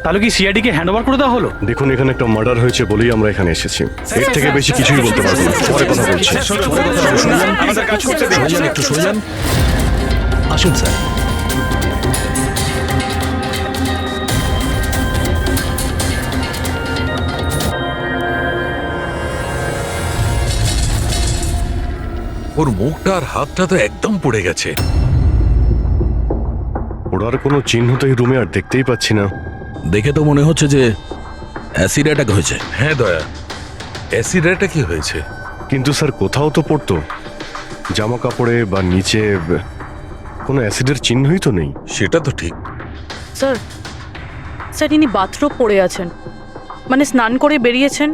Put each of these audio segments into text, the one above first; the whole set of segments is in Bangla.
তাহলে কি সিআইডি কে হ্যান্ড ওভার করে দেওয়া হলো? দেখুন, এখানে একটা মার্ডার হয়েছে বলেই আমরা এখানে এসেছি। এর থেকে বেশি কিছুই বলতে পারবো না। পরে কথা বলছি। একটু সরে যান। আসুন স্যার। ওর মুখটা আর হাতটা তো একদম পড়ে গেছে। ওর কোনো চিহ্ন তো এই রুমে আর দেখতেই পাচ্ছি না। দেখে তো মনে হচ্ছে যে অ্যাসিড অ্যাটাক হয়েছে। হ্যাঁ দয়া, অ্যাসিড অ্যাটাকই হয়েছে। কিন্তু স্যার, কোথাও তো পড়তো জামা কাপড়ে বা নিচে কোনো অ্যাসিডের চিহ্নই তো নেই। সেটা তো ঠিক। স্যার স্যার ইনি বাথরোব পরে আছেন, মানে স্নান করে বেরিয়েছেন,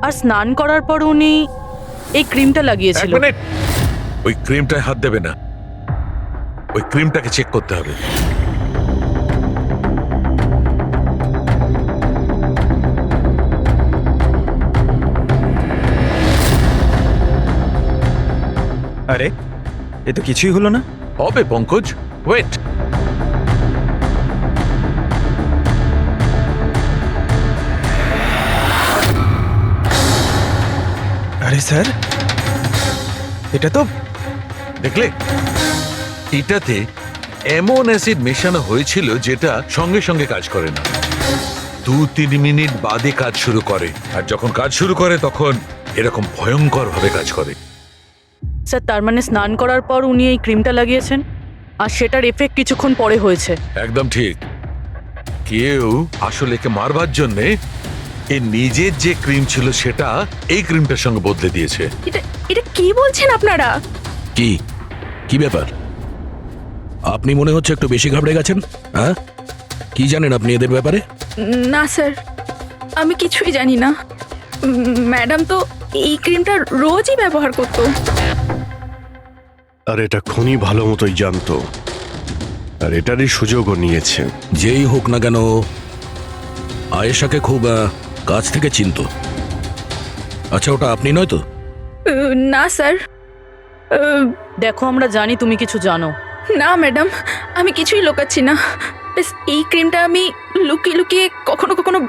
আর স্নান করার পর উনি এই ক্রিমটা লাগিয়েছিল। এক মিনিট, ওই ক্রিমটায় হাত দেবে না। ওই ক্রিমটাকে চেক করতে হবে। আরে, এ তো কিছুই হলো না। হবে পঙ্কজ, ওয়েট। আরে স্যার, এটা তো দেখলে, এটাতে এমন অ্যাসিড মেশানো হয়েছিল যেটা সঙ্গে সঙ্গে কাজ করে না, 2-3 মিনিট বাদে কাজ শুরু করে। আর যখন কাজ শুরু করে তখন এরকম ভয়ঙ্কর ভাবে কাজ করে। স্যার তার মানে স্নান করার পর উনি এই ক্রিমটা লাগিয়েছেন, আর সেটার এফেক্ট কিছুক্ষণ পরে হয়েছে। একদম ঠিক। কেউ আসলে একে মারবার জন্যে এর নিজের যে ক্রিম ছিল সেটা এই ক্রিমটার সঙ্গে বদলে দিয়েছে। এটা কি বলছেন আপনারা? কি কি ব্যাপার? আপনি মনে হচ্ছে একটু বেশি ঘাবড়ে গেছেন। হ্যাঁ, কি জানেন আপনি এদের ব্যাপারে? না স্যার, আমি কিছুই জানি না। ম্যাডাম তো এই ক্রিমটা রোজই ব্যবহার করতো। আর এটা খুনি ভালো মতোই জানতো, আর এটারই সুযোগও নিয়েছে। যেই হোক না কেন, আয়েশাকে খুব কাছ থেকে চিনত। আচ্ছা, ওটা আপনি নয় তো? না স্যার। দেখো, আমরা জানি তুমি কিছু জানো। না ম্যাডাম, আমি কিছুই লুকাচ্ছি না। ব্যাস এই ক্রিমটা আমি লুকিয়ে লুকিয়ে কখনো কখনো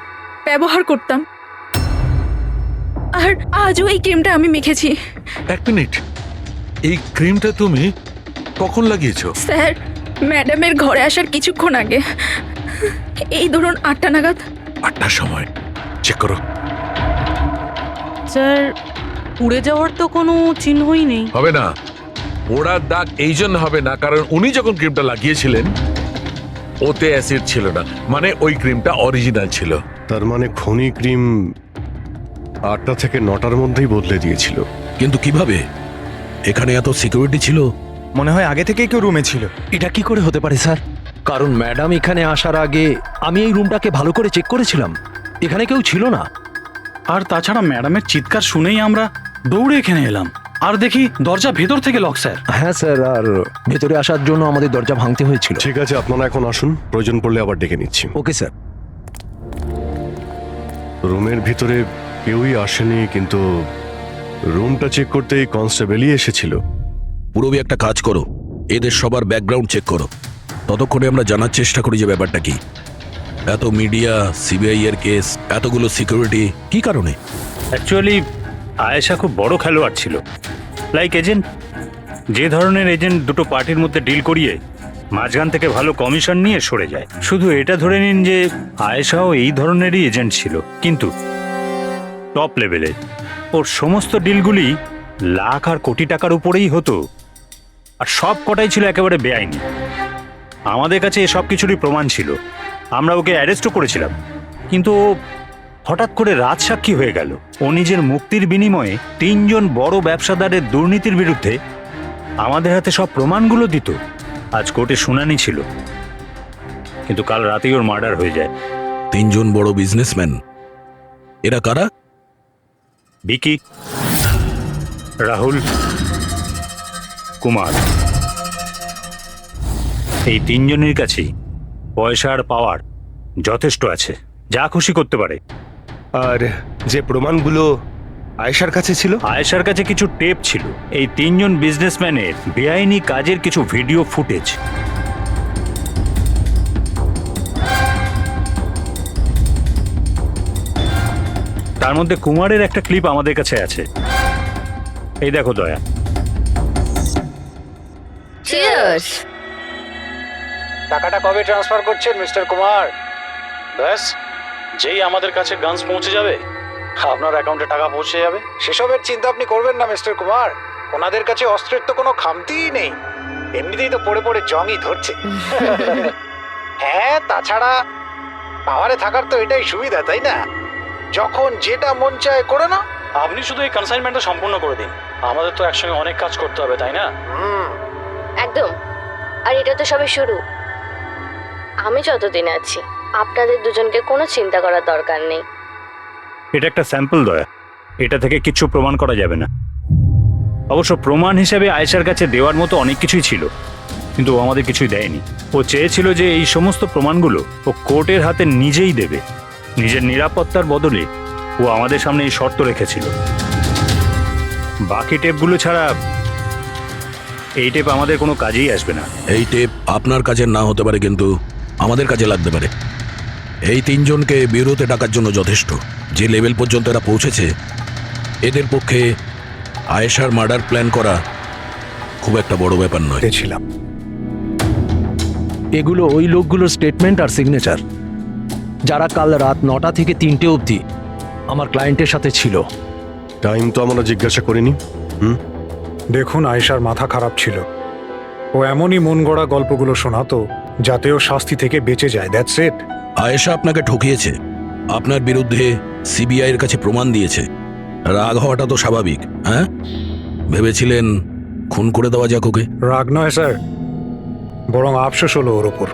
ব্যবহার করতাম, আর আজও এই ক্রিমটা আমি মেখেছি। এক মিনিট, এই ক্রিমটা তুমি কখন লাগিয়েছো? স্যার, ম্যাডামের ঘরে আসার কিছুক্ষণ আগে, এই ধরুন 8টা নাগাদ। 8টার সময়। চেক করো। স্যার পুড়ে যাওয়ার তো কোনো চিহ্নই নেই। হবে না, পোড়ার দাগ এই জন্য হবে না কারণ উনি যখন ক্রিমটা লাগিয়েছিলেন ওতে অ্যাসিড ছিল না, মানে ওই ক্রিমটা অরিজিনাল ছিল। তার মানে খনি ক্রিম 8টা থেকে 9টার মধ্যেই বদলে দিয়েছিল। কিন্তু কিভাবে? এখানে এত সিকিউরিটি ছিল। মনে হয় আগে থেকেই কেউ রুমে ছিল। এটা কি করে হতে পারে স্যার? কারণ ম্যাডাম এখানে আসার আগে আমি এই রুমটাকে ভালো করে চেক করেছিলাম, এখানে কেউ ছিল না। আর তাছাড়া ম্যাডামের চিৎকার শুনেই আমরা দৌড়ে এখানে এলাম, আর দেখি দরজা ভেতর থেকে লক স্যার। হ্যাঁ স্যার, আর ভেতরে আসার জন্য আমাদের দরজা ভাঙতে হয়েছিল। ঠিক আছে, আপনারা এখন আসুন, প্রয়োজন পড়লে আবার ডেকে নিচ্ছি। Okay sir. রুমের ভিতরে কেউই আসেনি, কিন্তু রুমটা চেক করতে কনস্টেবলই এসেছিল। পুরবি একটা কাজ করো, এদের সবার ব্যাকগ্রাউন্ড চেক করো। ততক্ষণে আমরা জানার চেষ্টা করি যে ব্যাপারটা কি। এত মিডিয়া, সিবিআই এর কেস, এতগুলো সিকিউরিটি, কি কারণে? অ্যাকচুয়ালি আয়েশা খুব বড় খেলোয়াড় ছিল, লাইক এজেন্ট। যে ধরনের এজেন্ট দুটো পার্টির মধ্যে ডিল করিয়ে মাঝখান থেকে ভালো কমিশন নিয়ে সরে যায়। শুধু এটা ধরে নিন যে আয়েশাও এই ধরনেরই এজেন্ট ছিল, কিন্তু টপ লেভেলে। ওর সমস্ত ডিলগুলি লাখ আর কোটি টাকার উপরেই হতো, আর সব কটাই ছিল একেবারে বেআইনি। আমাদের কাছে এসব কিছুরই প্রমাণ ছিল, আমরা ওকে অ্যারেস্টও করেছিলাম। কিন্তু ও হঠাৎ করে রাজসাক্ষী হয়ে গেল। ও নিজের মুক্তির বিনিময়ে 3 জন বড় ব্যবসাদারের দুর্নীতির বিরুদ্ধে আমাদের হাতে সব প্রমাণগুলো দিত। আজ কোর্টে শুনানি ছিল, কিন্তু কাল রাতেই ওর মার্ডার হয়ে যায়। 3 জন বড় বিজনেসম্যান, এরা কারা? বিকি, রাহুল, কুমার। এই 3 জনের কাছেই পয়সা আর পাওয়ার যথেষ্ট আছে, যা খুশি করতে পারে। আর যে প্রমাণগুলো আয়েশার কাছে ছিল, আয়েশার কাছে কিছু টেপ ছিল, এই 3 জন বিজনেসম্যানের বেআইনি কাজের কিছু ভিডিও ফুটেজ। তার মধ্যে কুমারের একটা ক্লিপ আমাদের কাছে আছে। এই দেখো দয়া। চিয়ার্স। টাকাটা কবে ট্রান্সফার করছেন মিস্টার কুমার? ব্যাস, যেই আমাদের কাছে গানস পৌঁছে যাবে আপনার অ্যাকাউন্টে টাকা পৌঁছে যাবে। সেসবের চিন্তা আপনি করবেন না মিস্টার কুমার, ওনাদের কাছে অস্ত্রের তো কোনো খামতিই নেই, এমনিতেই তো পড়ে পড়ে জংই ধরছে। হ্যাঁ, তাছাড়া পাওয়ারে থাকার তো এটাই সুবিধা, তাই না? যখন যেটা মন চায় করে না। আপনি শুধু এই কনসাইনমেন্টটা সম্পূর্ণ করে দিন, আমাদের তো একসঙ্গে অনেক কাজ করতে হবে, তাই না? একদম। আর এটা তো সবে শুরু। আমি যতদিন আছি আপনাদের দুজনকে কোনো চিন্তা করার দরকার নেই। এটা একটা স্যাম্পল দয়া, এটা থেকে কিছু প্রমাণ করা যাবে না। অবশ্য প্রমাণ হিসেবে আয়েশার কাছে দেওয়ার মতো অনেক কিছুই ছিল, কিন্তু ও আমাদের কিছুই দেয়নি। ও চেয়েছিল যে এই সমস্ত প্রমাণগুলো ও কোর্টের হাতে নিজেই দেবে। নিজের নিরাপত্তার বদলে ও আমাদের সামনে এই শর্ত রেখেছিল। বাকি টেপগুলো ছাড়া এই টেপ আমাদের কোনো কাজেই আসবে না। এই টেপ আপনার কাজের না হতে পারে, কিন্তু আমাদের কাজে লাগতে পারে। এই তিনজনকে ব্যুরোতে ডাকার জন্য যথেষ্ট। যে লেভেল পর্যন্ত এরা পৌঁছেছে, এদের পক্ষে আয়েশার মার্ডার প্ল্যান করা খুব একটা বড় ব্যাপার নয়। ছিলাম এগুলো ওই লোকগুলোর স্টেটমেন্ট আর সিগনেচার, যারা কাল রাত 9টা থেকে 3টে অবধি আমার ক্লায়েন্টের সাথে ছিল। টাইম তো আমরা জিজ্ঞাসা করিনি। দেখুন, আয়েশার মাথা খারাপ ছিল, ও এমনই মন গড়া গল্পগুলো শোনাতো যাতে ও শাস্তি থেকে বেঁচে যায়। That's it. আয়েশা আপনাকে ঠকিয়েছে, আপনার বিরুদ্ধে সিবিআই এর কাছে প্রমাণ দিয়েছে। রাগ হওয়াটা তো স্বাভাবিক। হ্যাঁ, ভেবেছিলেন খুন করে দেওয়া যাক ওকে? রাগ নয় স্যার, বরং আফসোস হলো ওর ওপর।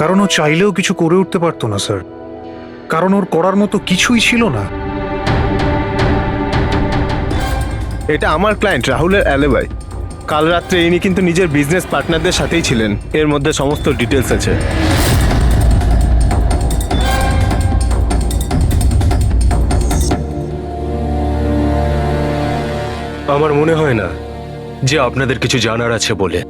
কারণ ও চাইলেও কিছু করে উঠতে পারতো না স্যার, কারণ ওর করার মতো কিছুই ছিল না। এটা আমার ক্লায়েন্ট রাহুলের অ্যালিবাই। কাল রাত্রে ইনি কিন্তু নিজের বিজনেস পার্টনারদের সাথেই ছিলেন, এর মধ্যে সমস্ত ডিটেলস আছে। আমার মনে হয় না যে আপনাদের কিছু জানার আছে বলে।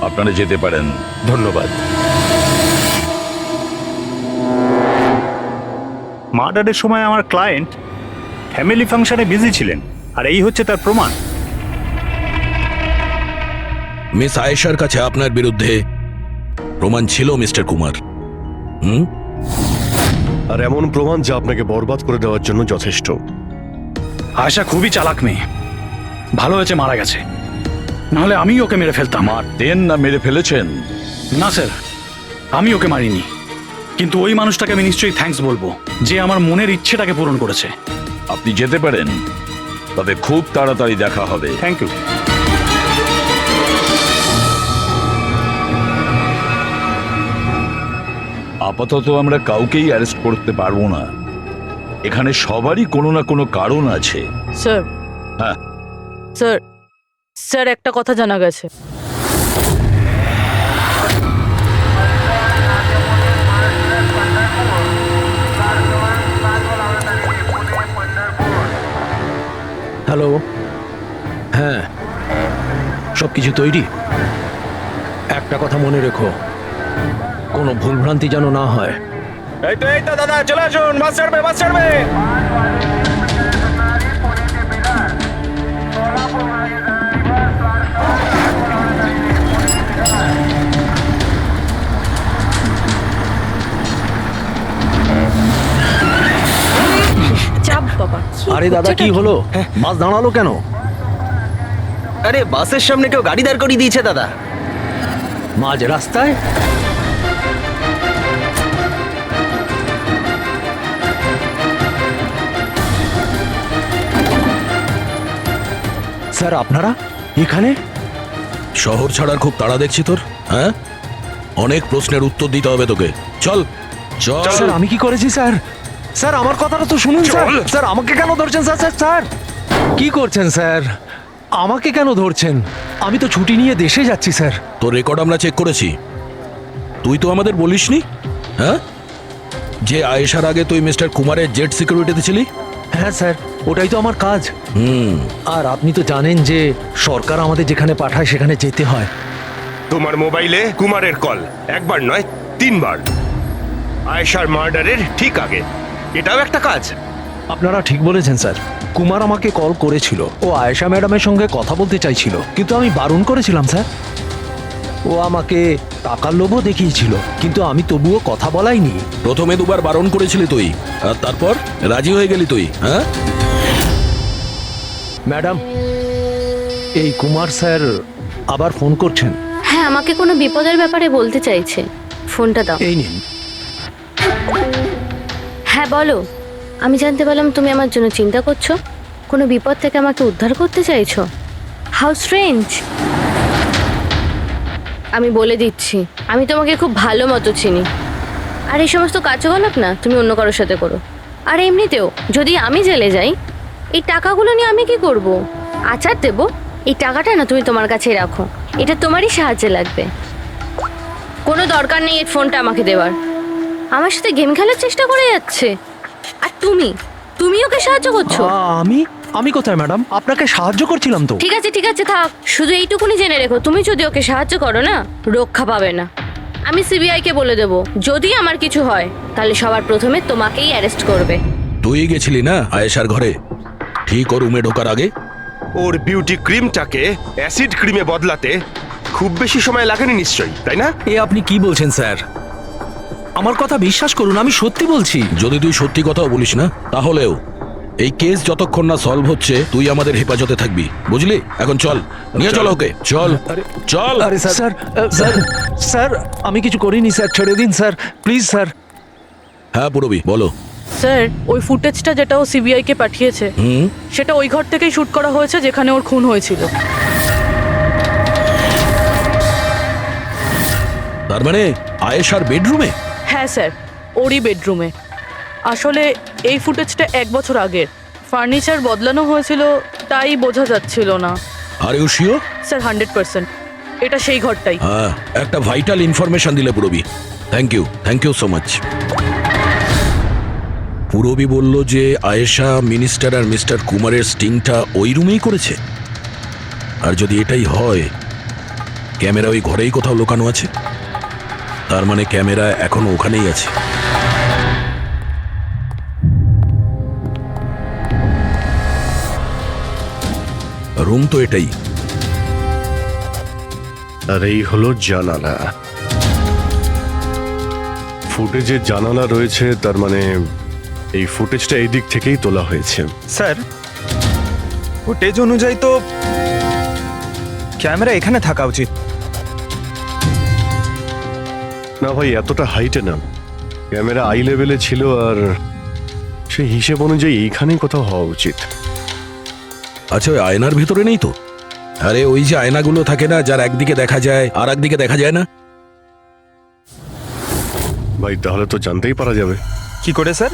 আপনারা যেতে পারেন। ধন্যবাদ। মার্ডারের সময় আমার ক্লায়েন্ট ফ্যামিলি ফাংশনে বিজি ছিলেন, আর এই হচ্ছে তার প্রমাণ। মিস আয়েশার কাছে আপনার বিরুদ্ধে প্রমাণ ছিল মিস্টার কুমার। আর এমন প্রমাণ যা আপনাকে বরবাদ করে দেওয়ার জন্য যথেষ্ট। আয়েশা খুবই চালাক মেয়ে, ভালো হয়েছে মারা গেছে, নাহলে আমি ওকে মেরে ফেলতাম। মারতেন না মেরে ফেলেছেন? না স্যার, আমি ওকে মারিনি, কিন্তু ওই মানুষটাকে আমি নিশ্চয়ই থ্যাঙ্কস বলবো যে আমার মনের ইচ্ছেটাকে পূরণ করেছে। আপনি যেতে পারেন, তবে খুব তাড়াতাড়ি দেখা হবে। Thank you. আপাতত আমরা কাউকেই অ্যারেস্ট করতে পারবো না। এখানে সবারই কোনো না কোনো কারণ আছে। স্যার, হ্যাঁ স্যার, স্যার একটা কথা জানা গেছে। হ্যালো, হ্যাঁ, সব কিছু তৈরি। একটা কথা মনে রেখো, কোনো ভুলভ্রান্তি যেন না হয়। এই তো দাদা, চলে আসুন, বাস ছাড়বে, বাস ছাড়বে। চাপ বাবা। আরে দাদা, কি হলো? বাস দাঁড়ালো কেন? আরে বাসের সামনে কেউ গাড়ি দাঁড় করিয়ে দিয়েছে দাদা। মাঝ রাস্তায়? স্যার, আপনারা এখানে? শহর ছাড়ার খুব তাড়া দেখছি তোর। হ্যাঁ, অনেক প্রশ্নের উত্তর দিতে হবে তোকে। চল চল। স্যার, আমি কি করেছি স্যার? স্যার, আমার কথাটা তো শুনুন স্যার। স্যার, আমাকে কেন ধরছেন স্যার? স্যার স্যার কি করছেন স্যার? আমাকে কেন ধরছেন? আমি তো ছুটি নিয়ে দেশে যাচ্ছি স্যার। তোর রেকর্ড আমরা চেক করেছি, তুই তো আমাদের বলিসনি। হ্যাঁ, যে আয়েশার আগে তুই মিস্টার কুমারের জেট সিকিউরিটিতে ছিলি। হ্যাঁ স্যার, ওটাই তো আমার কাজ। আর আপনি তো জানেন যে সরকার আমাদের যেখানে পাঠায় সেখানে যেতে হয়। তোমার মোবাইলে কুমারের কল একবার নয় 3 বার। আয়েশার মার্ডারের ঠিক আগে। এটাও একটা কাজ। আপনারা ঠিক বলেছেন স্যার। কুমার আমাকে কল করেছিল, ও আয়েশা ম্যাডামের সঙ্গে কথা বলতে চাইছিল, কিন্তু আমি বারণ করেছিলাম স্যার। ও আমাকে টাকার লোভও দেখিয়েছিল, কিন্তু আমি তবুও কথা বলাইনি। প্রথমে দুবার বারণ করেছিলি তুই, আর তারপর রাজি হয়ে গেলি তুই, হ্যাঁ? ম্যাডাম, এই কুমার স্যার আবার ফোন করছেন। হ্যাঁ, আমাকে কোনো বিপদের ব্যাপারে বলতে চাইছে। ফোনটা দাও। এই নিন। হ্যাঁ বলো। আমি জানতে পারলাম তুমি আমার জন্য চিন্তা করছো, কোনো বিপদ থেকে আমাকে উদ্ধার করতে চাইছো। How strange. আমি বলে দিচ্ছি, আমি তোমাকে খুব ভালো মতো চিনি। আর এই সমস্ত কার্যকলাপ না তুমি অন্য কারোর সাথে করো। আর এমনিতেও যদি আমি জেলে যাই, এই টাকাগুলো নিয়ে আমি কি করব? আচার দেবো? এই টাকাটা না তুমি তোমার কাছেই রাখো, এটা তোমারই সাহায্যে লাগবে। কোনো দরকার নেই এই ফোনটা আমাকে দেওয়ার। আমার সাথে গেম খেলার চেষ্টা করে যাচ্ছে, আর তুমি ওকে সাহায্য করছো। আমি কোথায় ম্যাডাম? আপনাকে সাহায্য করছিলাম তো। ঠিক আছে থাক, শুধু এইটুকুনি জেনে রেখো, তুমি যদি ওকে সাহায্য করো না, রক্ষা পাবে না। আমি সিবিআই কে বলে দেবো, যদি আমার কিছু হয় তাহলে সবার প্রথমে তোমাকেই অ্যারেস্ট করবে। তুই গেছিলি না আয়েশার ঘরে ঠিক ও রুমে ঢোকার আগে? ওর বিউটি ক্রিমটাকে অ্যাসিড ক্রিমে বদলাতে খুব বেশি সময় লাগেনি নিশ্চয়ই, তাই না? এ আপনি কি বলছেন স্যার? আমার কথা বিশ্বাস করুন, আমি সত্যি বলছি। যদি তুই সত্যি কথাও বলিস না, তাহলেও এই কেস যতক্ষণ না সলভ হচ্ছে তুই আমাদের হেফাজতে থাকবি, বুঝলি? এখন চল, নিয়ে চল ওকে, চল চল। আরে স্যার স্যার আমি কিছু করিনি স্যার, ছেড়ে দিন স্যার, প্লিজ স্যার। হ্যাঁ পুরবি, বলো। স্যার, ওই ফুটেজটা যেটা ও সিবিআই কে পাঠিয়েছে, সেটা ওই ঘর থেকেই শুট করা হয়েছে যেখানে ওর খুন হয়েছিল। তার মানে আয়েশার বেডরুমে? হ্যাঁ স্যার, ওরই বেডরুমে। আসলে এই ফুটেজটা 1 বছর আগের, ফার্নিচার বদলানো হয়েছিল তাই বোঝা যাচ্ছিল না। Are you sure? স্যার 100%, এটা সেই ঘরটাই। হ্যাঁ, একটা ভাইটাল ইনফরমেশন দিলে Purabi, thank you so much. Purabi বলল যে আয়েশা মিনিস্টার আর মিস্টার কুমারের স্টিংটা ওই রুমেই করেছে। আর যদি এটাই হয়, ক্যামেরা ওই ঘরেই কোথাও লুকানো আছে, তার মানে ক্যামেরা এখনো ওখানেই আছে। রুম তো এটাই। আর এই হলো জানালা। ফুটেজে জানালা রয়েছে, তার মানে এই ফুটেজটা এই দিক থেকেই তোলা হয়েছে। স্যার, ফুটেজ অনুযায়ী তো ক্যামেরা এখানে থাকা উচিত। না ভাই, এতটা হাইটে না, ক্যামেরা আই লেভেলে ছিল, আর সেই হিসেব অনুযায়ী এইখানেই কোথাও হওয়া উচিত। আচ্ছা, ওই আয়নার ভিতরে নেই তো? আরে ওই যে আয়নাগুলো থাকে না, যার একদিকে দেখা যায় আর একদিকে দেখা যায় না। ভাই তাহলে তো জানতেই পারা যাবে। কি করে স্যার?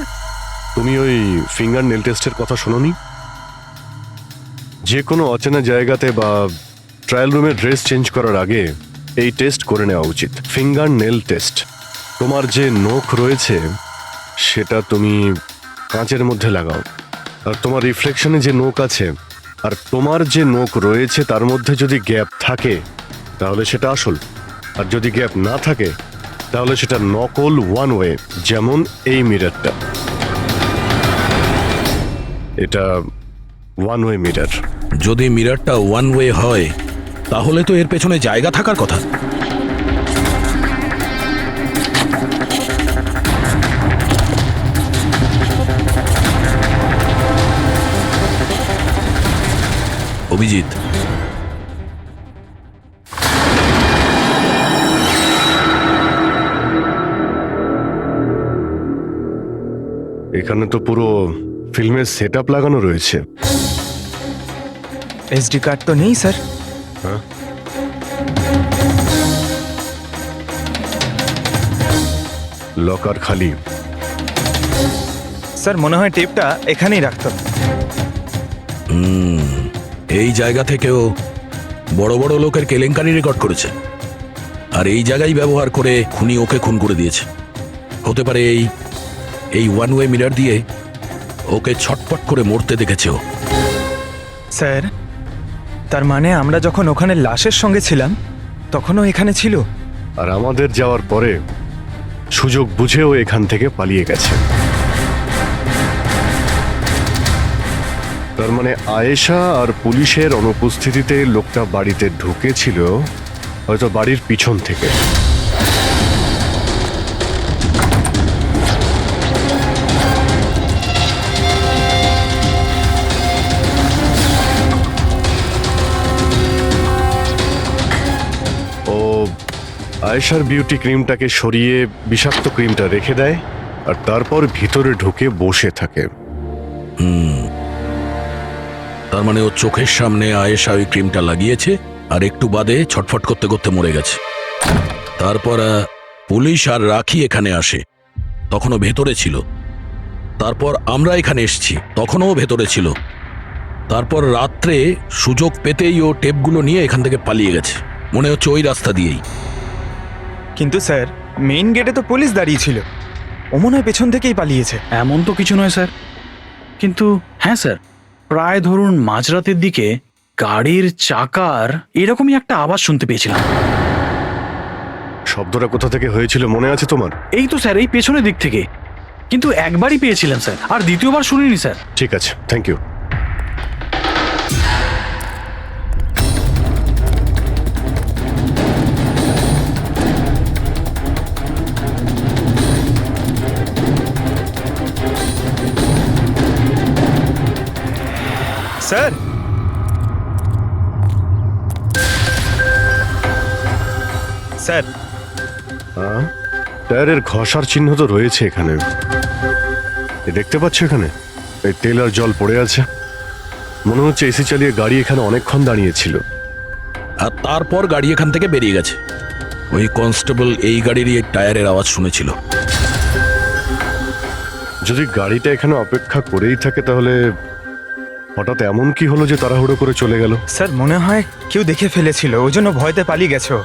তুমি ওই ফিঙ্গার নেল টেস্টের কথা শোনোনি? যে কোনো অচেনা জায়গাতে বা ট্রায়াল রুমে ড্রেস চেঞ্জ করার আগে এই টেস্ট করে নেওয়া উচিত, ফিঙ্গার নেল টেস্ট। তোমার যে নখ রয়েছে সেটা তুমি কাঁচের মধ্যে লাগাও, আর তোমার রিফ্লেকশনে যে নখ আছে আর তোমার যে নখ রয়েছে তার মধ্যে যদি গ্যাপ থাকে তাহলে সেটা আসল, আর যদি গ্যাপ না থাকে তাহলে সেটা নকল ওয়ান ওয়ে। যেমন এই মিররটা, এটা ওয়ান ওয়ে মিরর। যদি মিররটা ওয়ান ওয়ে হয় তাহলে তো এর পেছনে জায়গা থাকার কথা। অভিজিৎ, এখানে তো পুরো ফিল্মের সেটআপ লাগানো রয়েছে। এসডি কার্ড তো নেই স্যার। হ্যাঁ, লকার খালি। স্যার মনে হয় টেপটা এখানেই রাখতাম। এই জায়গা থেকেও বড় বড় লোকের কেলেঙ্কারি রেকর্ড করেছে, আর এই জায়গায় ব্যবহার করে খুনি ওকে খুন করে দিয়েছে। হতে পারে এই ওয়ান ওয়ে মিরর দিয়ে ওকে ছটপট করে মরতে দেখেছে ও। স্যার, তার মানে আমরা যখন ওখানে লাশের সঙ্গে ছিলাম তখনও এখানে ছিল? আর আমাদের যাওয়ার পরে সুযোগ বুঝেও এখান থেকে পালিয়ে গেছে। তার মানে আয়েশা আর পুলিশের অনুপস্থিতিতে লোকটা বাড়িতে ঢুকেছিল, হয়তো বাড়ির পিছন থেকে। ও আয়েশার বিউটি ক্রিমটাকে সরিয়ে বিষাক্ত ক্রিমটা রেখে দেয় আর তারপর ভিতরে ঢুকে বসে থাকে। তার মানে ও চোখের সামনে আয়েশা ওই ক্রিমটা লাগিয়েছে আর একটু বাদে ছটফট করতে করতে মরে গেছে। তারপর পুলিশ আর রাখি এখানে আসে, তখনও ভেতরে ছিল। তারপর আমরা এখানে এসেছি, তখনও ভেতরে ছিল। তারপর রাত্রে সুযোগ পেতেই ও টেপগুলো নিয়ে এখান থেকে পালিয়ে গেছে, মনে হচ্ছে ওই রাস্তা দিয়েই। কিন্তু স্যার মেইন গেটে তো পুলিশ দাঁড়িয়ে ছিল, ও মনে হয় পেছন থেকেই পালিয়েছে। এমন তো কিছু নয় স্যার, কিন্তু হ্যাঁ স্যার, প্রায় ধরুন মাঝরাতের দিকে গাড়ির চাকার এরকমই একটা আওয়াজ শুনতে পেয়েছিলাম। শব্দটা কোথা থেকে হয়েছিল মনে আছে তোমার? এই তো স্যার, এই পেছনের দিক থেকে, কিন্তু একবারই পেয়েছিলাম স্যার, আর দ্বিতীয়বার শুনিনি স্যার। ঠিক আছে, থ্যাংক ইউ। স্যার স্যার টায়ারের ঘষার চিহ্ন তো রয়েছে এখানে, দেখতে পাচ্ছ এখানে এই তেল আর জল পড়ে আছে। মনে হচ্ছে এসি চালিয়ে গাড়ি এখানে অনেকক্ষণ দাঁড়িয়েছিল। আর তারপর গাড়ি এখান থেকে বেরিয়ে গেছে। ওই কনস্টেবল এই গাড়িরই টায়ারের আওয়াজ শুনেছিল। যদি গাড়িটা এখানে অপেক্ষা করেই থাকে তাহলে হঠাৎ এমন কি হলো যে তাড়াহুড়ো করে চলে গেল? স্যার মনে হয় কেউ দেখে ফেলেছিল, ওই জন্য ভয়তে পালিয়ে গেছো।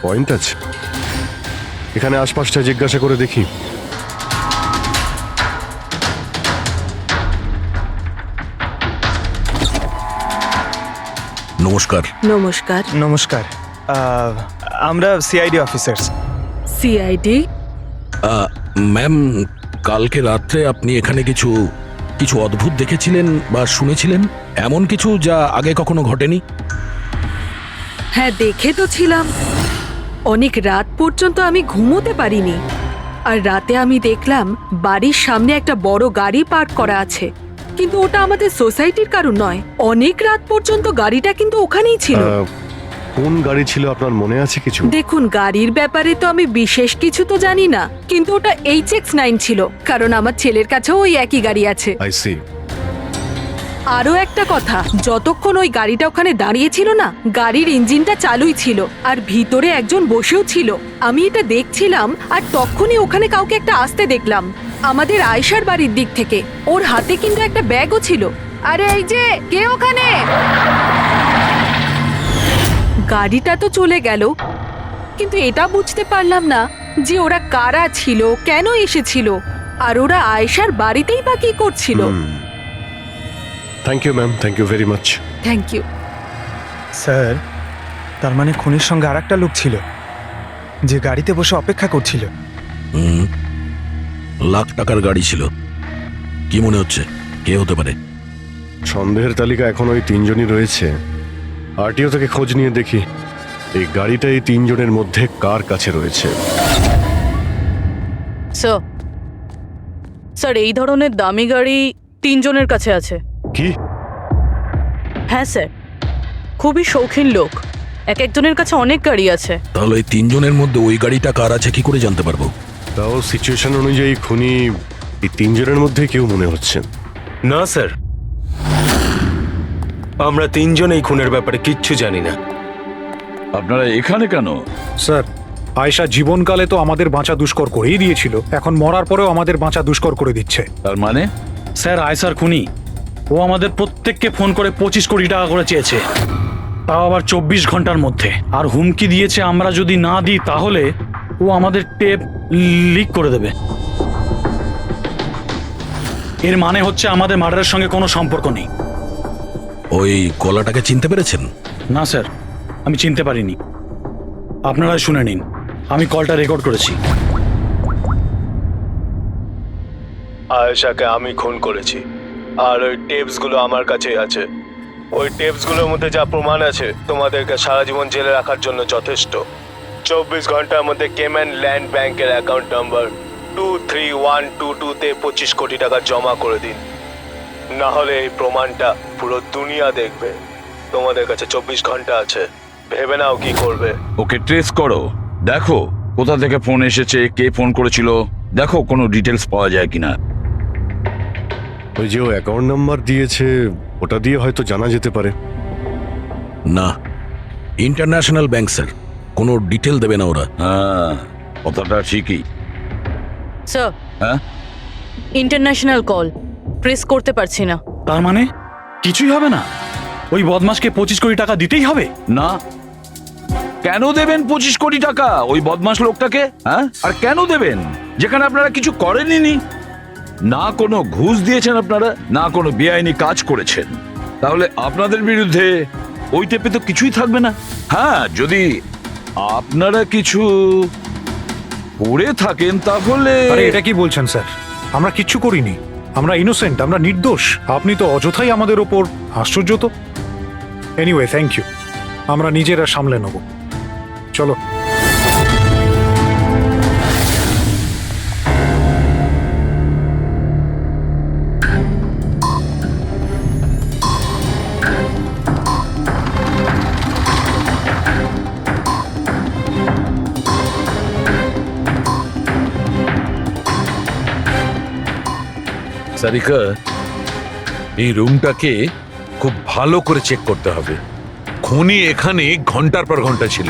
পয়েন্ট আছে। এখানে আশপাশটা জিজ্ঞাসা করে দেখি। নমস্কার। নমস্কার। নমস্কার, আমরা সিআইডি অফিসার্স। সিআইডি? ম্যাম, কালকে রাত্রে আপনি এখানে কিছু কিছু অদ্ভুত দেখেছিলেন বা শুনেছিলেন, এমন কিছু যা আগে কখনো ঘটেনি? হ্যাঁ, দেখে তো ছিলাম। অনেক রাত পর্যন্ত আমি ঘুমোতে পারিনি। আর রাতে আমি দেখলাম বাড়ির সামনে একটা বড় গাড়ি পার্ক করা আছে, কিন্তু ওটা আমাদের সোসাইটির কারণ নয়। অনেক রাত পর্যন্ত গাড়িটা কিন্তু ওখানেই ছিল। কোন গাড়ি ছিল আপনার মনে আছে কিছু? দেখুন, গাড়ির ব্যাপারে তো আমি বিশেষ কিছু তো জানি না, কিন্তু ওটা HX9 ছিল, কারণ আমার ছেলের কাছেও ওই একই গাড়ি আছে। I see. আরো একটা কথা, যতক্ষণ ওই গাড়িটা ওখানে দাঁড়িয়ে ছিল না, গাড়ির ইঞ্জিনটা চালুই ছিল আর ভিতরে একজন বসেও ছিল। আমি এটা দেখছিলাম আর তখনই ওখানে কাউকে একটা আসতে দেখলাম আমাদের আয়েশার বাড়ির দিক থেকে। ওর হাতে কিন্তু একটা ব্যাগও ছিল। আরে এই যে, কে ওখানে? গাড়িটা তো চলে গেল, কিন্তু এটা বুঝতে পারলাম না যে ওরা কারা ছিল, কেন এসেছিল, আর ওরা আয়েশার বাড়িতেই বা কি করছিল। Thank you ma'am, thank you very much. Thank you. Sir, তার মানে খুনির সঙ্গে আর একটা লোক ছিল যে গাড়িতে বসে অপেক্ষা করছিল। লাখ টাকার গাড়ি ছিল। কি মনে হচ্ছে কে হতে পারে? সন্দেহের তালিকা এখন ওই তিনজনই রয়েছে। আরটিও থেকে খোঁজ নিয়ে দেখি এই গাড়িটা এই তিনজনের মধ্যে কার কাছে রয়েছে। স্যার, এই ধরনের দামি গাড়ি তিনজনের কাছে আছে। কি? হ্যাঁ স্যার, খুবই শৌখিন লোক, এক একজনের কাছে অনেক গাড়ি আছে। তাহলে এই তিনজনের মধ্যে ওই গাড়িটা কার আছে কি করে জানতে পারবো? তাও সিচুয়েশন অনুযায়ী খুনি এই তিনজনের মধ্যে কেউ মনে হচ্ছে। না স্যার, আমরা তিনজন এই খুনের ব্যাপারে কিচ্ছু জানি না। আপনারা এখানে কেন? স্যার, আয়েশা জীবনকালে তো আমাদের বাঁচা দুষ্কর করেই দিয়েছিল, এখন মরার পরেও আমাদের বাঁচা দুষ্কর করে দিচ্ছে। তার মানে? স্যার, আয়েশার খুনি ও আমাদের প্রত্যেককে ফোন করে 25 কোটি টাকা করে চেয়েছে, তাও আবার 24 ঘন্টার মধ্যে। আর হুমকি দিয়েছে আমরা যদি না দিই তাহলে ও আমাদের টেপ লিক করে দেবে। এর মানে হচ্ছে আমাদের মার্ডারের সঙ্গে কোনো সম্পর্ক নেই। ওই গলাটাকে চিনতে পেরেছেন? না স্যার, আমি চিনতে পারিনি। আপনারা শুনে নিন, আমি কলটা রেকর্ড করেছি। আয়েশাকে আমি খুন করেছি, আর ওই টেপসগুলো আমার কাছেই আছে। ওই টেপসগুলোর মধ্যে যা প্রমাণ আছে তোমাদেরকে সারা জীবন জেলে রাখার জন্য যথেষ্ট। 24 ঘন্টার মধ্যে কেম্যান ল্যান্ড ব্যাংকের অ্যাকাউন্ট নাম্বার 23122-তে 25 কোটি টাকা জমা করে দিন, না হলে এই প্রমাণটা পুরো দুনিয়া দেখবে। তোমাদের কাছে 24 ঘন্টা আছে, ভেবে নাও কি করবে। ওকে ট্রেস করো, দেখো কোথা থেকে ফোন এসেছে, কে ফোন করেছিল, দেখো কোনো ডিটেলস পাওয়া যায় কিনা। ওই যে ও অ্যাকাউন্ট নাম্বার দিয়েছে, ওটা দিয়ে হয়তো জানা যেতে পারে। না, ইন্টারন্যাশনাল ব্যাংক স্যার, কোনো ডিটেল দেবে না ওরা। হ্যাঁ, কথাটা ঠিকই। স্যার, হ্যাঁ, ইন্টারন্যাশনাল কল, প্রেস করতে পারছি না। তার মানে কিছুই হবে না? ওই বদমাসকে 25 কোটি টাকা দিতেই হবে? না, কেন দেবেন 25 কোটি টাকা ওই বদমাশ লোকটাকে? হ্যাঁ, আর কেন দেবেন যেখানে আপনারা কিছু করেননি? না কোনো ঘুষ দিয়েছেন আপনারা, না কোনো বেআইনি কাজ করেছেন। তাহলে আপনাদের বিরুদ্ধে ওই টেপে তো কিছুই থাকবে না। হ্যাঁ, যদি আপনারা কিছু করে থাকেন তাহলে। আরে এটা কি বলছেন স্যার? আমরা কিচ্ছু করিনি, আমরা ইনোসেন্ট, আমরা নির্দোষ। আপনি তো অযথাই আমাদের ওপর। আশ্চর্য তো। এনিওয়ে, থ্যাংক ইউ, আমরা নিজেরা সামলে নেব। চলো। সারিকা, এই রুমটাকে খুব ভালো করে চেক করতে হবে। খুনি এখানে ঘন্টার পর ঘন্টা ছিল,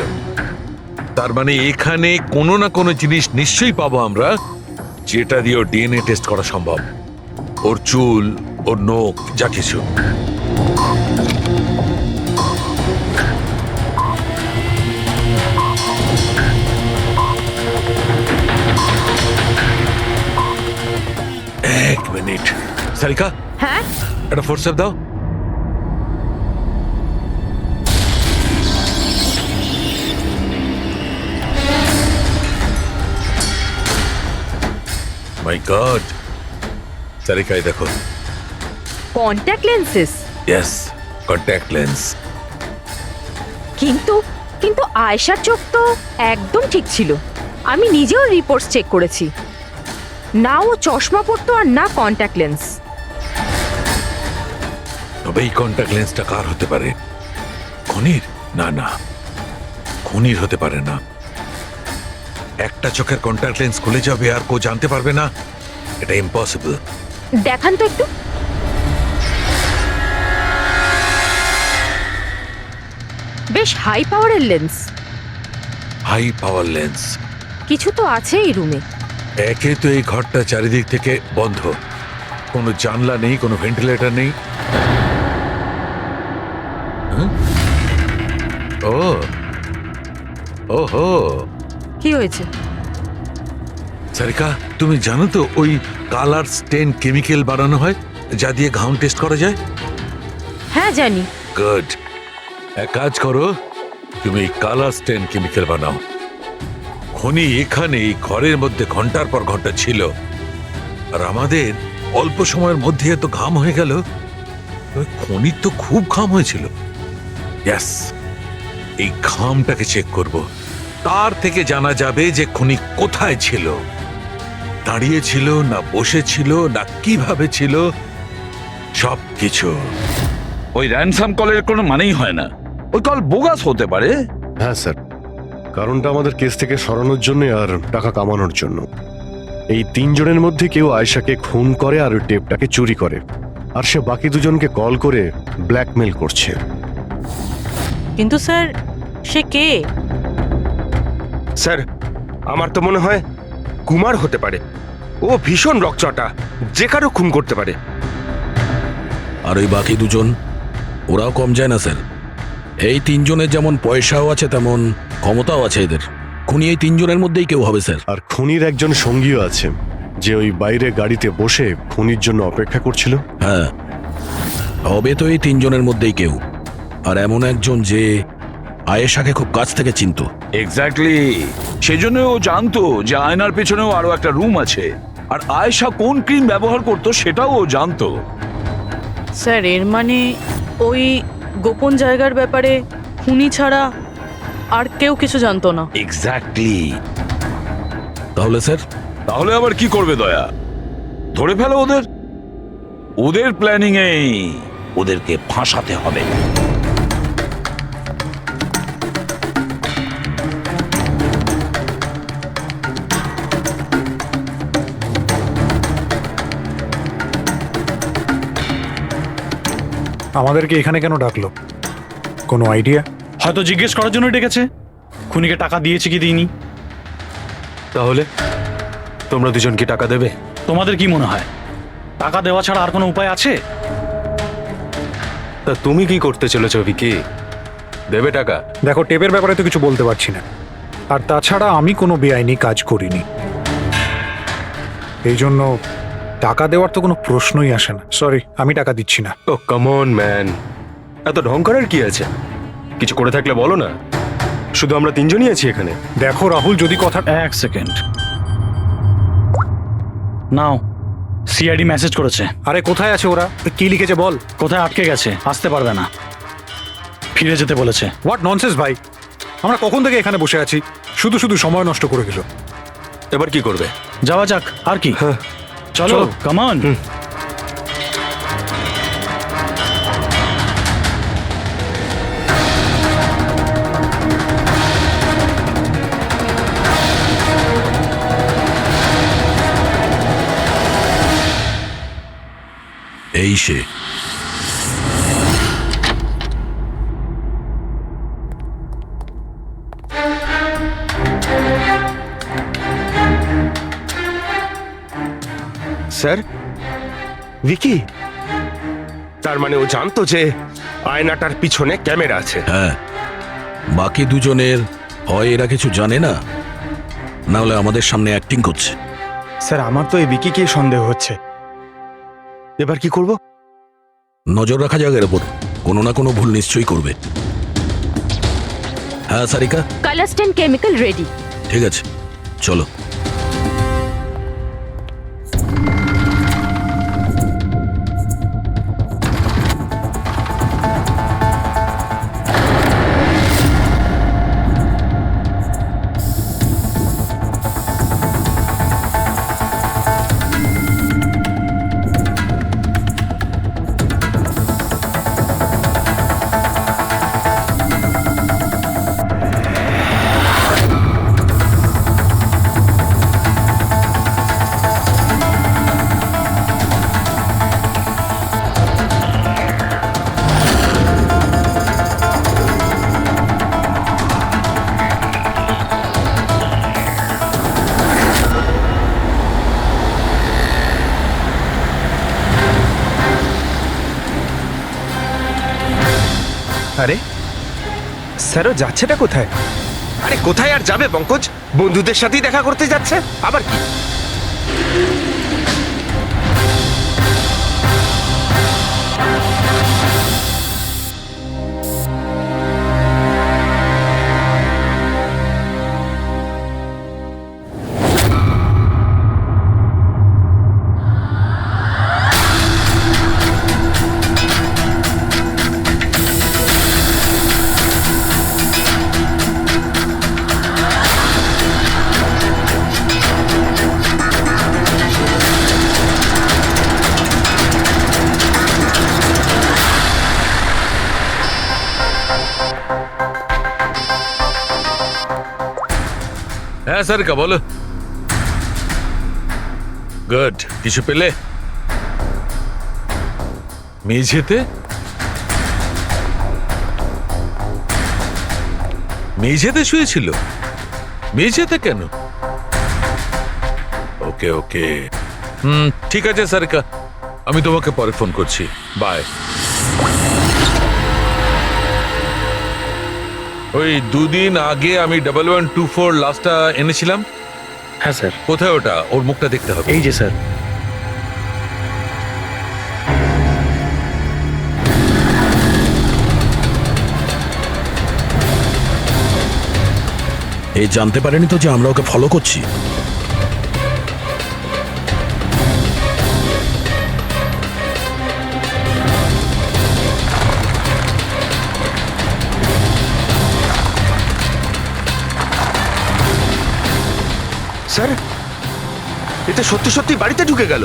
তার মানে এখানে কোনো না কোনো জিনিস নিশ্চয়ই পাবো আমরা, যেটা দিয়ে ওর ডিএনএ টেস্ট করা সম্ভব। ওর চুল, ওর নখ, যা কিছু। এক মিনিট সারিকা, হ্যাঁ, একটা ফোর্সেপ দাও। মাই গড, সারিকা এই দেখো। Contact lenses. Yes, contact lens. কিন্তু কিন্তু আয়েশার চোখ তো একদম ঠিক ছিল। আমি নিজেও রিপোর্টস চেক করেছি, না ও চশমা পরতো আর না কন্ট্যাক্ট লেন্স। তবে এই কন্ট্যাক্ট লেন্সটা কার হতে পারে? খুনির? না না, খুনির হতে পারে না। একটা চোখের কন্ট্যাক্ট লেন্স খুলে যাবে আর কেউ জানতে পারবে না, এটা ইম্পসিবল। দেখান তো একটু। বেশ হাই পাওয়ারের লেন্স। High power lens? কিছু তো আছে এই রুমে। একে তো এই ঘরটা চারিদিক থেকে বন্ধ, কোনো জানলা নেই, কোনো ভেন্টিলেটর নেই। ও ওহো, কি হয়েছে? সারিকা, তুমি জানো তো ওই কালার স্টেন কেমিক্যাল বানানো হয় যা দিয়ে ঘাম টেস্ট করা যায়? হ্যাঁ জানি। গুড, এক কাজ করো, তুমি কালার স্টেন কেমিক্যাল বানাও। খুনি এখানে এই ঘরের মধ্যে ঘন্টার পর ঘন্টা ছিল, আর আমাদের অল্প সময়ের মধ্যে এত ঘাম হয়ে গেল। খুনির তো খুব ঘাম হয়েছিল। ইয়েস, এই ঘামটাকে চেক করব, তার থেকে জানা যাবে যে খুনি কোথায় ছিল, দাঁড়িয়ে ছিল না বসে ছিল না কিভাবে ছিল, সব কিছু। ওই র্যানসাম কলের কোনো মানেই হয় না, ওই কল বোগাস হতে পারে। হ্যাঁ স্যার, কারণটা আমাদের কেস থেকে সরানোর জন্য আর টাকা কামানোর জন্য। এই তিনজনের মধ্যে কেউ আয়েশাকে খুন করে আর ওই টেপটাকে চুরি করে, আর সে বাকি দুজনকে কল করে ব্ল্যাকমেল করছে। কিন্তু স্যার, সে কে? স্যার, আমার তো মনে হয় কুমার হতে পারে। ও ভীষণ রকচটা, যে কারো খুন করতে পারে। আর ওই বাকি দুজন, ওরাও কম যায় না স্যার। এই তিনজনের যেমন পয়সাও আছে তেমন ক্ষমতাও আছে এদের। খুনি এই তিনজনের মধ্যেই কেউ হবে স্যার। আর খুনির একজন সঙ্গীও আছে, যে ওই বাইরে গাড়িতে বসে খুনির জন্য অপেক্ষা করছিল। হ্যাঁ, হবে তো এই তিনজনের মধ্যেই কেউ, আর এমন একজন যে আয়েশাকে খুব কাছ থেকে চিনতো। এক্স্যাক্টলি, সেজন্য ও জানতো যে আয়নার পেছনেও আরো একটা রুম আছে, আর আয়েশা কোন ক্রিম ব্যবহার করতো সেটাও ও জানতো। স্যার এর মানে ওই গোপন জায়গার ব্যাপারে খুনি ছাড়া আর কেউ কিছু জানতো না। এক্স্যাক্টলি। তাহলে স্যার, তাহলে আবার কি করবে দয়া? ধরে ফেলো ওদের। ওদের প্ল্যানিং এই ওদেরকে ফাঁসাতে হবে। আমাদেরকে এখানে কেন ডাকলো? কোনো আইডিয়া? হয়তো জিজ্ঞেস করার জন্য ডেকেছে খুনিকে টাকা দিয়েছে কি দিইনি। তাহলে তোমরা দুজন কি টাকা দেবে? তোমাদের কি মনে হয় টাকা দেওয়া ছাড়া আর কোনো উপায় আছে? তা তুমি কি করতে চলেছো ভিকি? দেবে টাকা? দেখো, টেপের ব্যাপারে তো কিছু বলতে পারছি না, আর তাছাড়া আমি কোনো বেআইনি কাজ করিনি, এই জন্য টাকা দেওয়ার তো কোনো প্রশ্নই আসে না। সরি, আমি টাকা দিচ্ছি না। ও কাম অন ম্যান, এত ঢং করার কি আছে? কিছু করে থাকলে বলো না, শুধু আমরা তিনজনই আছি এখানে। দেখো রাহুল, যদি কথা... এক সেকেন্ড, নাও সিআইডি মেসেজ করেছে। আরে কোথায় আছে ওরা? কি লিখেছে বল। কোথায় আটকে গেছে, আসতে পারবে না, ফিরে যেতে বলেছে। হোয়াট ননসেন্স ভাই, আমরা কখন থেকে এখানে বসে আছি, শুধু শুধু সময় নষ্ট করে গেল। এবার কি করবে? যাওয়া যাক, আর কি, চলো কাম অন। এই সে। স্যার, ভিকি তার মানে ও জানতো যে আয়নাটার পিছনে ক্যামেরা আছে? হ্যাঁ, বাকি দুজনের হয় এরা কিছু জানে না, না হলে আমাদের সামনে অ্যাক্টিং করছে। স্যার, আমার তো এই বিকিকেই সন্দেহ হচ্ছে। এবার কি করব? নজর রাখা যাক এর ওপর, কোনো না কোনো ভুল নিশ্চয়ই করবে। হ্যাঁ সারিকা, কালাস্টেন কেমিক্যাল রেডি। ঠিক আছে, চলো। আরে স্যারও যাচ্ছেটা কোথায়? আরে কোথায় আর যাবে পঙ্কজ, বন্ধুদের সাথেই দেখা করতে যাচ্ছে, আবার কি? হ্যাঁ সারিকা বলো। গুড, কিছু পেলে? মেঝেতে? মেঝেতে শুয়েছিল? মেঝেতে কেন? ওকে ওকে, ঠিক আছে সারিকা, আমি তোমাকে পরে ফোন করছি, বাই। ওই দুদিন আগে আমি 1124 লাস্টটা এনেছিলাম। হ্যাঁ স্যার। কোথায় ওটা? ওর মুখটা দেখতে হবে। এই যে স্যার। এই জানতে পারেনি তো যে আমরা ওকে ফলো করছি? স্যার এটা সত্যি সত্যি বাড়িতে ঢুকে গেল।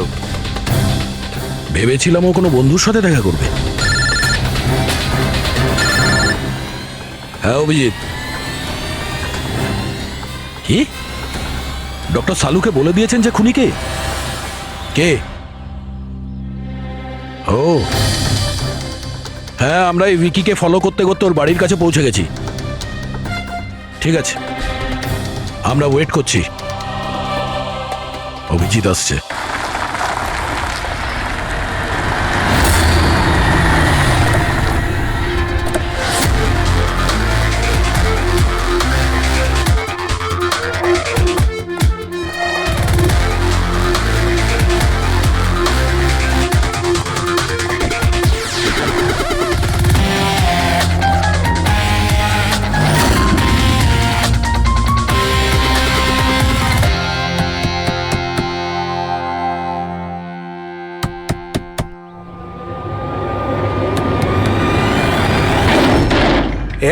ভেবেছিলাম ও কোনো বন্ধুর সাথে দেখা করবে। হ্যাঁ অভিজিৎ, কি ডক্টর সালুকে বলে দিয়েছেন যে খুনি কে? কে? ও হ্যাঁ, আমরা এই উইকিকে ফলো করতে করতে ওর বাড়ির কাছে পৌঁছে গেছি। ঠিক আছে, আমরা ওয়েট করছি। অভিজিৎ আসছে।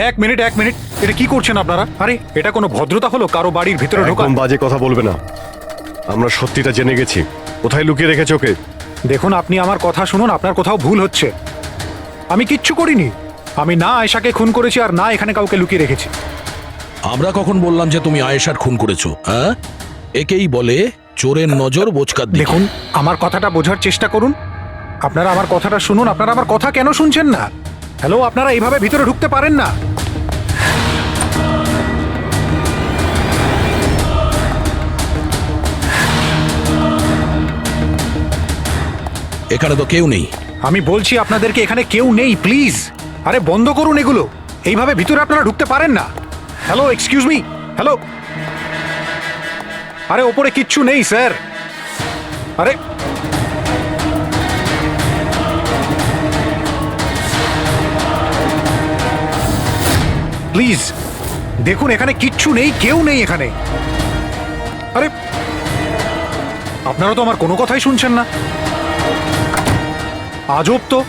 এক মিনিট, এটা কি করছেন আপনারা? আরে এটা কোনো ভদ্রতা হলো কারো বাড়ির ভিতরে ঢোকা? একদম বাজে কথা বলবে না। আমরা সত্যিটা জেনে গেছি। কোথায় লুকিয়ে রেখেছো ওকে? দেখুন, আপনি আমার কথা শুনুন, আপনার কোথাও ভুল হচ্ছে। আমি কিচ্ছু করিনি। আমি না আয়েশাকে খুন করেছি আর না এখানে কাউকে লুকিয়ে রেখেছি। আমরা কখন বললাম যে তুমি আয়েশার খুন করেছো? হ্যাঁ, একেই বলে চোরের নজর বোচকার দিকে। দেখুন, আমার কথাটা বোঝার চেষ্টা করুন। আপনারা আমার কথাটা শুনুন। আপনারা আমার কথা কেন শুনছেন না? হ্যালো, আপনারা এইভাবে ভিতরে ঢুকতে পারেন না। এখানে তো কেউ নেই। আমি বলছি আপনাদেরকে এখানে কেউ নেই, প্লিজ। আরে বন্ধ করুন এগুলো। এইভাবে ভিতরে আপনারা ঢুকতে পারেন না। Hello, excuse me, hello. আরে ওপরে কিচ্ছু নেই স্যার। আরে প্লিজ দেখুন, এখানে কিচ্ছু নেই, কেউ নেই এখানে। আরে আপনারা তো আমার কোনো কথাই শুনছেন না। আজব তো,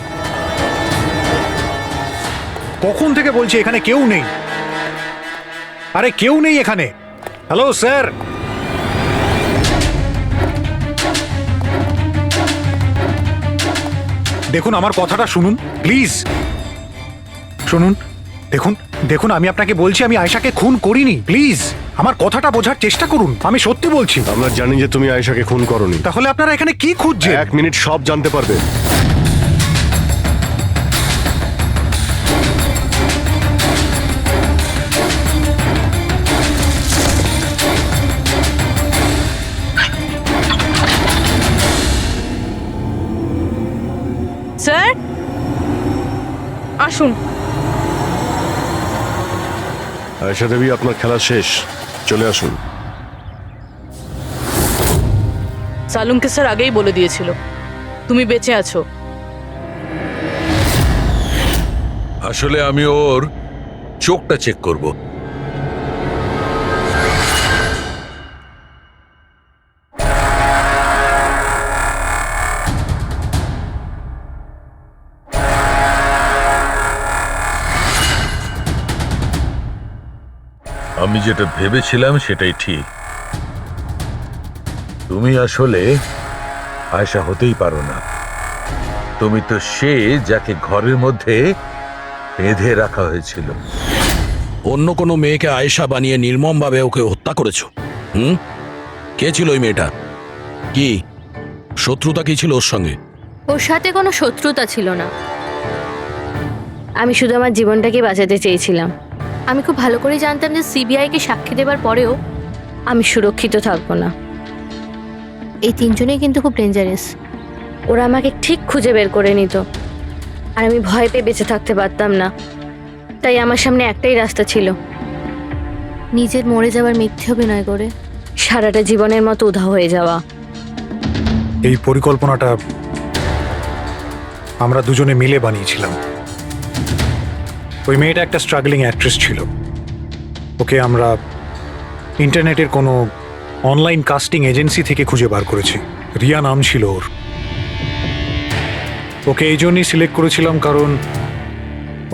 কখন থেকে বলছি এখানে কেউ নেই। আরে কেউ নেই এখানে। হ্যালো স্যার, দেখুন আমার কথাটা শুনুন প্লিজ। শুনুন, দেখুন দেখুন, আমি আপনাকে বলছি আমি আয়েশাকে খুন করিনি। প্লিজ আমার কথাটা বোঝার চেষ্টা করুন। আমি সত্যি বলছি। আমরা জানি যে তুমি আয়েশাকে খুন করোনি। তাহলে আপনারা এখানে কি খুঁজছেন? 1 মিনিট, সব জানতে পারবে। স্যার আসুন। আয়েশা দেবী, আপনার খেলা শেষ, চলে আসুন। সালুমকে স্যার আগেই বলে দিয়েছিল তুমি বেঁচে আছো। আসলে আমি ওর চোখটা চেক করব। আমি যেটা ভেবেছিলাম সেটাই ঠিক। তুমি আসলে আয়েশা হতেই পারো না। তুমি তো সে যাকে ঘরের মধ্যে বেঁধে রাখা হয়েছিল। অন্য কোনো মেয়েকে আয়েশা বানিয়ে নির্মমভাবে ওকে হত্যা করেছো। কে ছিল ওই মেয়েটা? কি শত্রুতা কি ছিল ওর সঙ্গে? ওর সাথে কোনো শত্রুতা ছিল না। আমি শুধু আমার জীবনটাকে বাঁচাতে চেয়েছিলাম। আমি খুব ভালো করে জানতাম যে সিবিআইকে সাক্ষী দেবার পরেও আমি সুরক্ষিত থাকবো না। এই তিনজনেই কিন্তু খুব ডেঞ্জারাস। ওরা আমাকে ঠিক খুঁজে বের করে নিত, আর আমি ভয় পেয়ে বেঁচে থাকতে পারতাম না। তাই আমার সামনে একটাই রাস্তা ছিল, নিজের মরে যাওয়ার মিথ্যে অভিনয় করে সারাটা জীবনের মতো উধাও হয়ে যাওয়া। এই পরিকল্পনাটা আমরা দুজনে মিলে বানিয়েছিলাম। ওই মেয়েটা একটা স্ট্রাগলিং অ্যাক্ট্রেস ছিল। ওকে আমরা ইন্টারনেটের কোনো অনলাইন কাস্টিং এজেন্সি থেকে খুঁজে বার করেছি। রিয়া নাম ছিল ওর। ওকে এই জন্যই সিলেক্ট করেছিলাম কারণ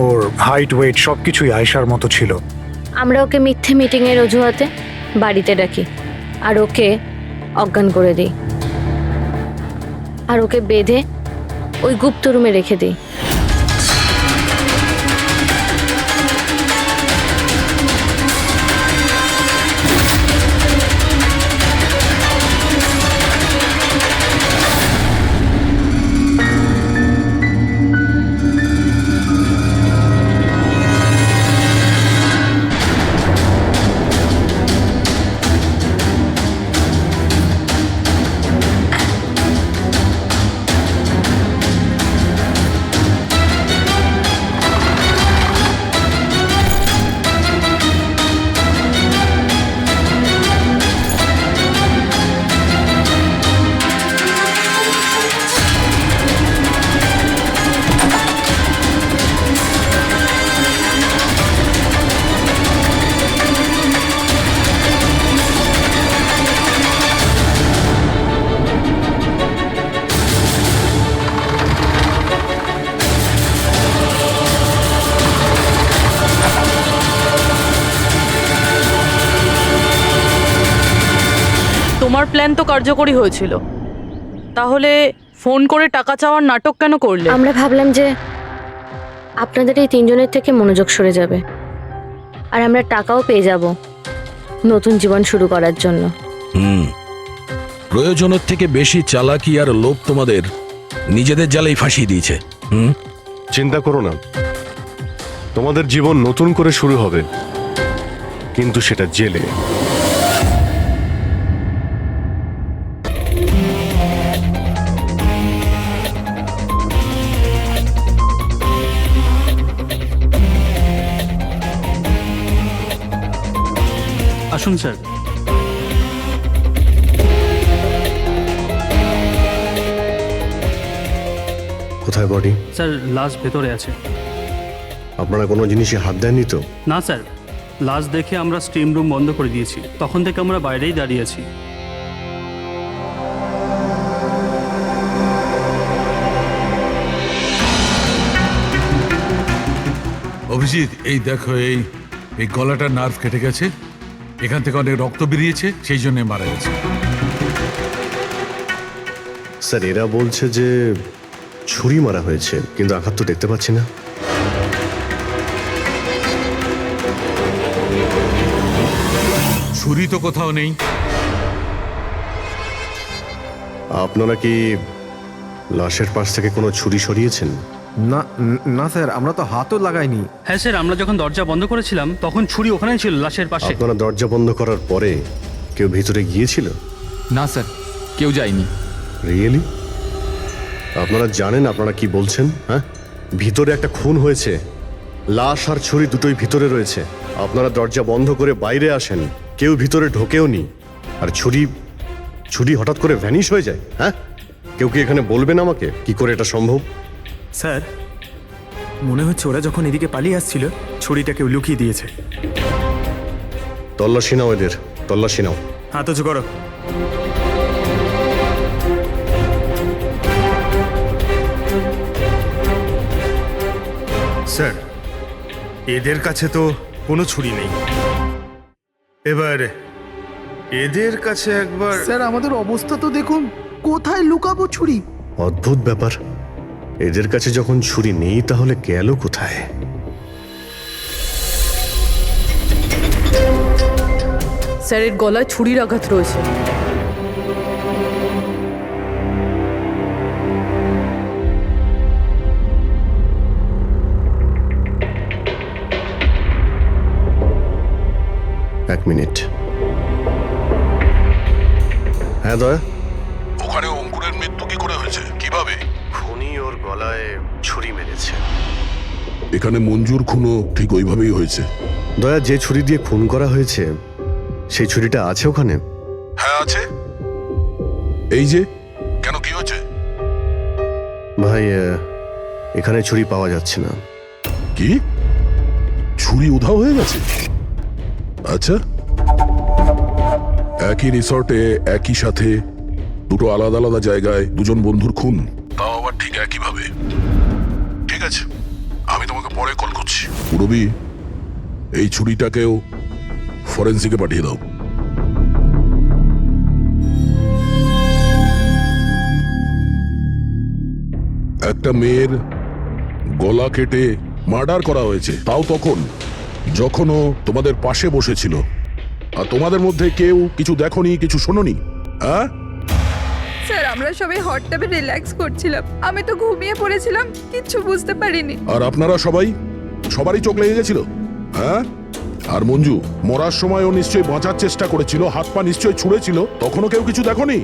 ওর হাইট, ওয়েট সব কিছুই আয়েশার মতো ছিল। আমরা ওকে মিথ্যে মিটিংয়ের অজুহাতে বাড়িতে ডাকি। আর ওকে অজ্ঞান করে দিই, আর ওকে বেঁধে ওই গুপ্ত রুমে রেখে দিই। তোমার প্ল্যান তো কার্যকরী হয়েছিল, তাহলে ফোন করে টাকা চাওয়ার নাটক কেন করলে? আমরা ভাবলাম যে আপনাদের এই তিনজনের থেকে মনোযোগ সরে যাবে, আর আমরা টাকাও পেয়ে যাব নতুন জীবন শুরু করার জন্য। প্রয়োজনের থেকে বেশি চালাকি আর লোভ তোমাদের নিজেদের জালেই ফাঁসিয়ে দিয়েছে। চিন্তা করো না, তোমাদের জীবন নতুন করে শুরু হবে, কিন্তু সেটা জেলে। আসুন স্যার। কোথায় বডি? স্যার লাশ ভেতরে আছে। আপনারা কোনো জিনিসে হাত দেননি তো? না স্যার, লাশ দেখে আমরা স্টিম রুম বন্ধ করে দিয়েছি, তখন থেকে আমরা বাইরেই দাঁড়িয়ে আছি। অভিজিৎ, এই দেখো, এই এই গলাটার নার্ভ কেটে গেছে, এখান থেকে অনেক রক্ত বেরিয়েছে, সেই জন্য মারা গেছে। স্যার, এরা বলছে যে ছুরি মারা হয়েছে, কিন্তু আঘাত তো দেখতে পাচ্ছি না। ছুরি তো কোথাও নেই। আপনারা কি লাশের পাশ থেকে কোনো ছুরি সরিয়েছেন? না না স্যার, আমরা তো হাতও লাগাইনি। হ্যাঁ স্যার, আমরা যখন দরজা বন্ধ করেছিলাম তখন ছুরি ওখানেই ছিল, লাশের পাশে। আপনারা দরজা বন্ধ করার পরে কেউ ভিতরে গিয়েছিল? না স্যার, কেউ যায়নি। রিয়েলি? আপনারা জানেন আপনারা কি বলছেন? হ্যাঁ, ভিতরে একটা খুন হয়েছে, লাশ আর ছুরি দুটোই ভিতরে রয়েছে। আপনারা দরজা বন্ধ করে বাইরে আসেন, কেউ ভিতরে ঢোকেও নি, আর ছুরি হঠাৎ করে ভ্যানিশ হয়ে যায়। হ্যাঁ, কেউ কি এখানে বলবেন আমাকে কি করে এটা সম্ভব? স্যার, মনে হচ্ছে ওরা যখন এদিকে পালিয়ে আসছিল ছুরিটা কেউ লুকিয়ে দিয়েছে। তল্লাশি নাও এদের, তল্লাশি নাও। হাত উঁচু করো। স্যার, এদের কাছে তো কোনো ছুরি নেই, এবার এদের কাছে একবার। স্যার, আমাদের অবস্থা তো দেখুন, কোথায় লুকাবো ছুরি? অদ্ভুত ব্যাপার, এদের কাছে যখন ছুরি নেই তাহলে গেল কোথায়? স্যারের গলায় ছুরির আঘাত রয়েছে। এক মিনিট। হ্যাঁ দয়া, ওখানে অঙ্কুরের মৃত্যু কি করে হয়েছে, কিভাবে? খুনি ওর গলায় ছুরি মেরেছে। এখানে মঞ্জুর খুনও ঠিক ওইভাবেই হয়েছে। দয়া, যে ছুরি দিয়ে খুন করা হয়েছে সেই ছুরিটা আছে ওখানে? হ্যাঁ আছে। এই যে, কেন, কি হয়েছে? ভাই, এখানে ছুরি পাওয়া যাচ্ছে না। কি, ছুরি উধাও হয়ে গেছে? আচ্ছা, একই রিসর্টে একই সাথে দুটো আলাদা আলাদা জায়গায় দুজন বন্ধুর খুন, তাও আবার ঠিক একইভাবে। ঠিক আছে, আমি তোমাকে পরে কল করছি। পুরবি, এই ছুরিটাকেও ফরেন্সিকে পাঠিয়ে দাও। একটা মেয়ের গলা কেটে মার্ডার করা হয়েছে, তাও তখন যখন ও তোমাদের পাশে বসেছিল। আর তোমাদের মধ্যে কেউ কিছু দেখোনি, কিছু শোনোনি? হ্যাঁ স্যার আমরা সবাই হট টাবে রিল্যাক্স করছিলাম, আমি তো ঘুমিয়ে পড়েছিলাম, কিচ্ছু বুঝতে পারিনি। আর আপনারা সবারই চোখ লেগে গেছিল? হ্যাঁ আর মঞ্জু মরার সময় ও নিশ্চয়ই বাঁচার চেষ্টা করেছিল, হাত পা নিশ্চয়ই ছুঁড়েছিল, তখনও কেউ কিছু দেখোনি?